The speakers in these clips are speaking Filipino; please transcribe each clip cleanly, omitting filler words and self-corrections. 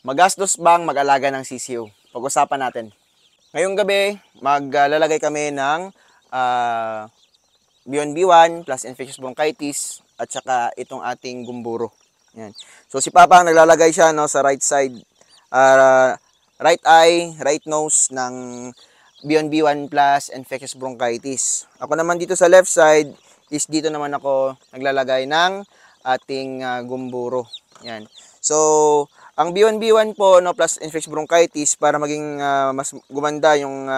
Magastos bang mag-alaga ng sisiw? Pag-usapan natin. Ngayong gabi, maglalagay kami ng Beyond B1 plus infectious bronchitis at saka itong ating gumburo. Yan. So si Papa naglalagay siya no, sa right side, right eye, right nose ng Beyond B1 plus infectious bronchitis. Ako naman dito sa left side is dito naman ako naglalagay ng ating gumburo. Yan. So ang B1 po no, plus infectious bronchitis para maging mas gumanda yung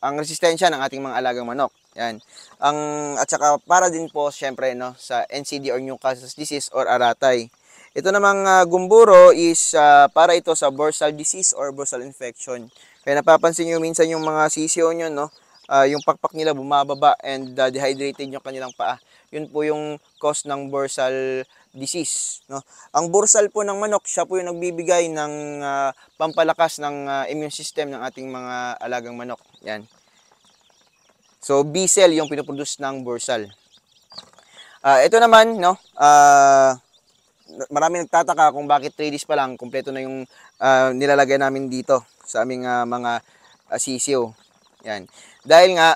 ang resistensya ng ating mga alagang manok. Yan. At saka para din po syempre no, sa NCD or Newcastle disease or aratay. Ito namang gumburo is para ito sa bursal disease or bursal infection. Kaya napapansin niyo minsan yung mga sisiyo nyo, no, yung pakpak nila bumababa and dehydrated yung kanilang paa. Yun po yung cause ng bursal disease. No? Ang bursal po ng manok, siya po yung nagbibigay ng pampalakas ng immune system ng ating mga alagang manok. Yan. So, B-cell yung pinoproduce ng bursal. Ito naman, no, marami nagtataka kung bakit 3 days pa lang, kompleto na yung nilalagay namin dito sa aming mga sisiw. Yan. Dahil nga,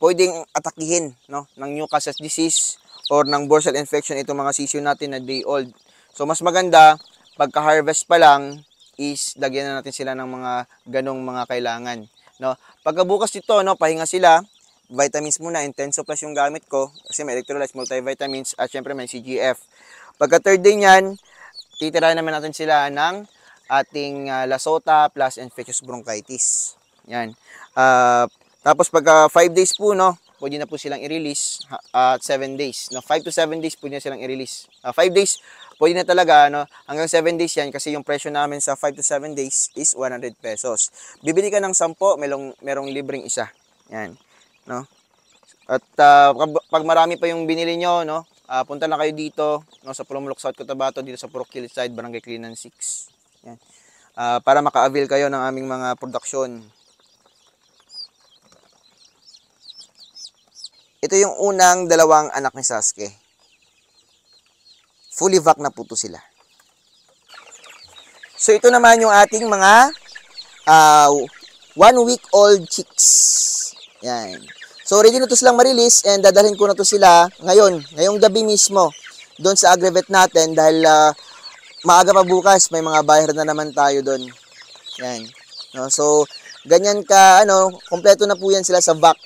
pwedeng atakihin no, ng Newcastle disease or ng bursal infection itong mga sisiw natin na day old. So, mas maganda, pagka-harvest pa lang, is lagyan na natin sila ng mga ganong mga kailangan. No? Pagkabukas nito, no, pahinga sila, vitamins muna, Intenso Plus yung gamit ko kasi may electrolytes, multivitamins at syempre may CGF. Pagka third day niyan, titirahin naman natin sila ng ating Lasota plus infectious bronchitis. Yan. Tapos pagka 5 days po, no, pwede na po silang i-release at 7 days. No, 5 to 7 days pwede na silang i-release. 5 days, pwede na talaga, no, hanggang 7 days yan kasi yung presyo namin sa 5 to 7 days is 100 pesos. Bibili ka ng 10, merong libreng isa. Yan. No? At pag marami pa yung binili nyo, no, punta na kayo dito, no, sa Pulumulok, South Cotabato, dito sa Purok Hillside, Barangay Cleanan 6. Yan. Para maka-avail kayo ng aming mga produksyon. Ito yung unang dalawang anak ni Sasuke. Fully vac na po to sila. So ito naman yung ating mga 1-week-old chicks. Yan. So ready na to silang ma-release and dadalhin ko na to sila ngayong gabi mismo doon sa Agrivet natin dahil maaga pa bukas may mga buyer na naman tayo doon. Yan. No, so ganyan ka kompleto na po yan sila sa vac.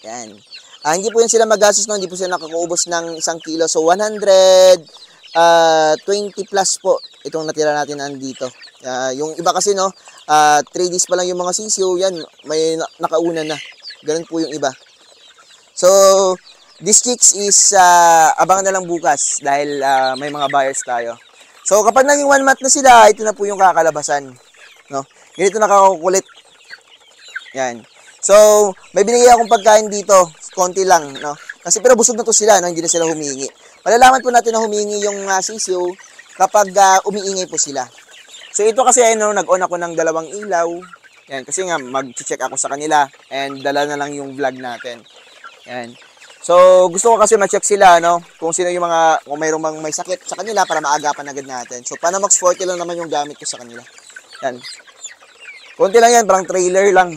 Yan. Hindi po yan sila magastos, no? Hindi po sila nakakaubos ng 1 kilo. So 120 plus po itong natira natin andito. Yung iba kasi 3 days pa lang yung mga sisiyo, yan may nakauna na. Ganun po yung iba. So this chicks is abangan na lang bukas dahil may mga buyers tayo. So kapag naging 1 month na sila, ito na po yung kakalabasan, no? Ganito nakakukulit. Yan. So may binigay akong pagkain dito, konti lang, no? Kasi pero busog na to sila, no? Hindi na sila humihingi. Malalaman po natin na humihingi yung sisiyo kapag umiingay po sila. So ito kasi nag-on ako ng 2 ilaw. Yan, kasi nga mag-check ako sa kanila and dala na lang yung vlog natin. Yan. So gusto ko kasi ma-check sila, no? Kung sino yung kung mayroong may sakit sa kanila para maagapan agad natin. So Panamax 40 lang naman yung gamit ko sa kanila. Yan. Konti lang yan, parang trailer lang.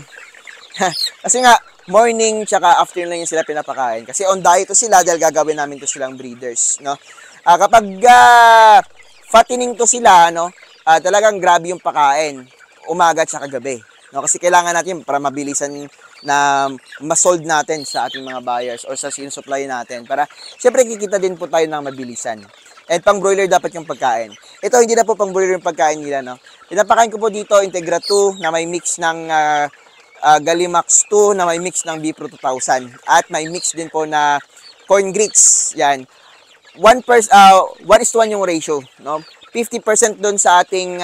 Kasi nga morning tsaka afternoon lang yung sila pinapakain. Kasi on diet to sila dahil gagawin namin to silang breeders, no? Kapag fattening to sila, no, talagang grabe yung pakain, umaga at gabi, no? Kasi kailangan natin para mabilisan na ma-sold natin sa ating mga buyers or sa sinusupply natin para syempre kikita din po tayo ng mabilisan. And pang broiler dapat yung pagkain. Ito hindi na po pang broiler yung pagkain nila, no? Pinapakain ko po dito Integra 2 na may mix ng Galimax 2 na may mix ng Bipro 2000 at may mix din po na corn grits. Yan. 1:1 yung ratio, no? 50% doon sa ating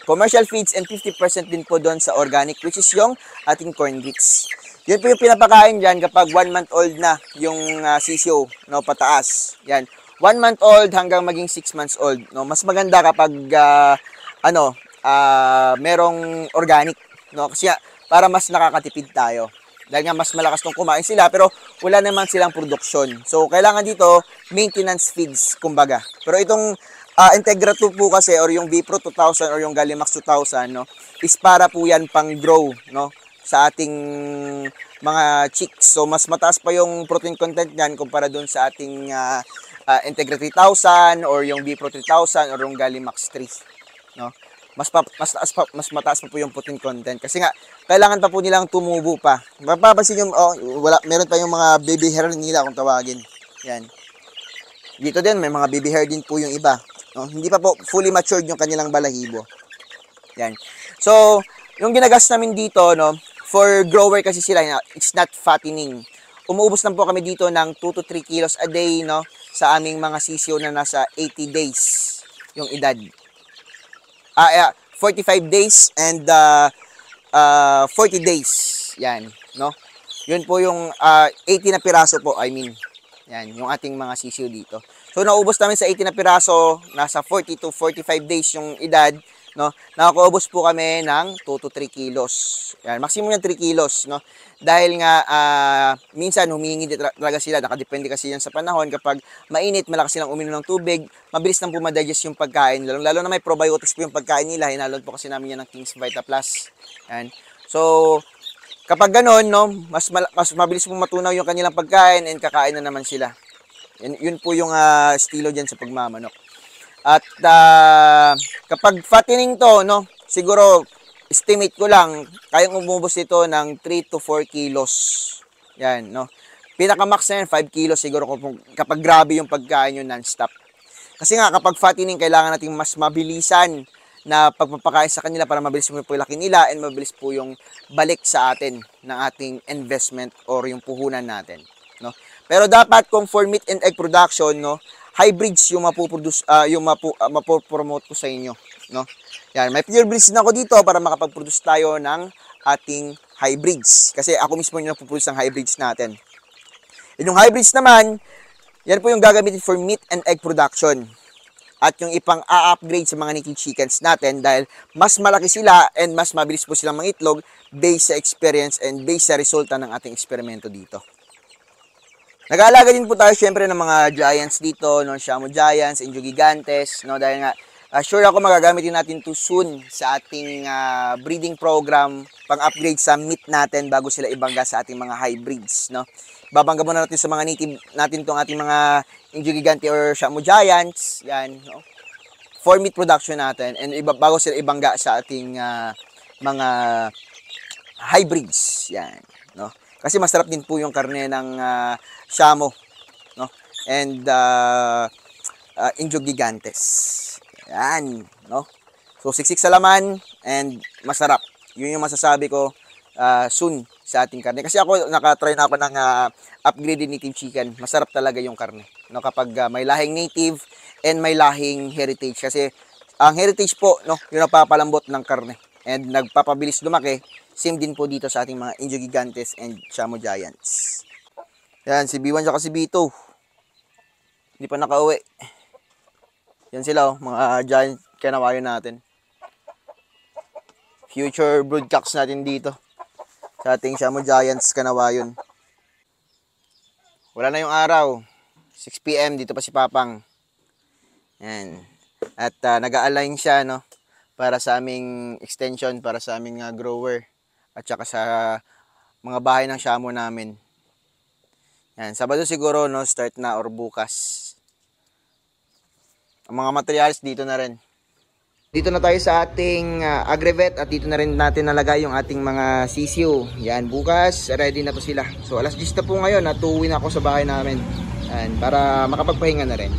commercial feeds and 50% din po doon sa organic, which is yung ating corn grits. Yun po yung pinapakain dyan kapag 1 month old na yung sisiyo, no, pataas. Yan. 1 month old hanggang maging 6 months old, no? Mas maganda kapag merong organic, no? Kasi para mas nakakatipid tayo. Dahil nga mas malakas tong kumain sila pero wala naman silang produksyon. So kailangan dito maintenance feeds kumbaga. Pero itong Integra 2 po kasi or yung Vipro 2000 or yung Gallimax 2000, no, is para po yan pang grow, no, sa ating mga chicks. So mas mataas pa yung protein content niyan kumpara dun sa ating Integra 3000 or yung Vipro 3000 or yung Gallimax 3, no. Mas mataas pa po yung protein content kasi nga kailangan pa po nilang tumubo pa. Mapapansin yung meron pa yung mga baby hair nila kung tawagin. Yan. Dito din may mga baby hair din po yung iba. No? Hindi pa po fully matured yung kanilang balahibo. Yan. So, yung ginagas namin dito, no, for grower kasi sila, it's not fattening. Umuubos lang po kami dito ng 2 to 3 kilos a day, no, sa aming mga sisyo na nasa 80 days yung edad. 45 days and 40 days. Yan, no? Yun po yung 80 na piraso po, I mean. Yan, yung ating mga sisiyo dito. So, naubos namin sa 80 na piraso, nasa 40 to 45 days yung edad, no? Nakakaubos po kami ng 2 to 3 kilos. Yan, maximum yung 3 kilos, no? Dahil nga, minsan humihingi talaga sila, nakadepende kasi yan sa panahon. Kapag mainit, malakas silang uminom ng tubig, mabilis nang pumadigest yung pagkain. Lalo na may probiotics po yung pagkain nila, hinalon po kasi namin yan ng King's Vita Plus. Yan. So, kapag ganon, no, mas mabilis pong matunaw yung kanilang pagkain and kakain na naman sila. Yun po yung estilo dyan sa pagmamanok. At kapag fattening to, no, siguro estimate ko lang, kayang umubos ito ng 3 to 4 kilos. Yan, no. Pinaka-max na yan, 5 kilos siguro kapag grabe yung pagkain yun non-stop. Kasi nga, kapag fattening, kailangan natin mas mabilisan na pagpapakain sa kanila para mabilis po yung laki nila and mabilis po yung balik sa atin ng ating investment or yung puhunan natin, no. Pero dapat kung for meat and egg production, no, hybrids yung mapoproduce, yung mapopromote ko sa inyo, no. Yan, may pure breeds na ako dito para makapag-produce tayo ng ating hybrids. Kasi ako mismo yung nagpo-produce ng hybrids natin. And yung hybrids naman, yan po yung gagamitin for meat and egg production. At yung ipang a-upgrade sa mga native chickens natin dahil mas malaki sila and mas mabilis po silang mangitlog based sa experience and based sa resulta ng ating eksperimento dito. Nag-aalaga din po tayo syempre ng mga giants dito, no, Shamo Giants, Indio Gigantes, no, dahil nga sure ako magagamitin natin to soon sa ating breeding program pang-upgrade sa meat natin bago sila ibangga sa ating mga hybrids, no. Babangga muna natin sa mga native natin tong ating mga Indio Gigante or Shamo Giants, yan, no, for meat production natin and bago sila ibangga sa ating mga hybrids, yan, no. Kasi masarap din po yung karne ng Shamo, no, and Indio Gigantes. Yan, no. So siksik sa laman and masarap. Yun yung masasabi ko soon sa ating karne. Kasi ako nakatry na ako ng upgraded native chicken. Masarap talaga yung karne, no, kapag may lahing native and may lahing heritage kasi ang heritage po, no, yung napapalambot ng karne and nagpapabilis lumaki. Same din po dito sa ating mga Indio Gigantes and Shamo Giants. Yan, si B1 at si B2. Hindi pa nakauwi. Yan sila, mga giant kanawayo natin. Future broodcocks natin dito. Sa ating Shamo Giants kanawayon. Wala na yung araw. 6 PM, dito pa si Papang. Yan. At nag-a-align siya, no, para sa aming extension, para sa aming grower. At saka sa mga bahay ng Shamo namin. Yan, Sabado siguro, no, start na or bukas. Ang mga materials dito na rin. Dito na tayo sa ating agrivet at dito na rin natin nalagay yung ating mga sisiyo. Yan, bukas ready na to sila. So alas 10 na po ngayon, natuwi na ako sa bahay namin. Yan, para makapagpahinga na rin.